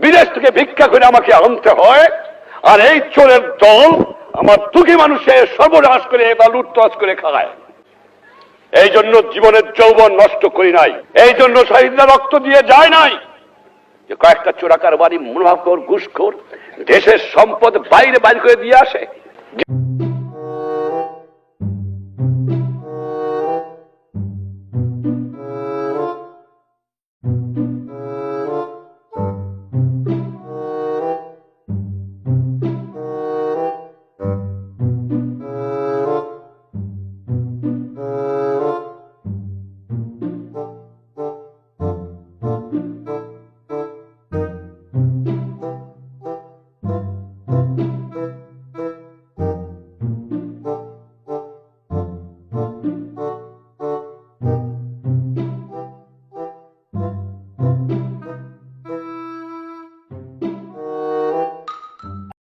বিদেশ থেকে ভিক্ষা করে আমাকে আনতে হয়, আর এই চোরের দল আমার দুঃখী মানুষের সর্বনাশ করে বা লুটতরাজ করে খায়। এই জন্য জীবনের যৌবন নষ্ট করি নাই, এই জন্য শহীদরা রক্ত দিয়ে যায় নাই যে কয়েকটা চোরাকার বাড়ি মুনাফাখোর ঘুষখোর দেশের সম্পদ বাইরে বাইর করে দিয়ে আসে।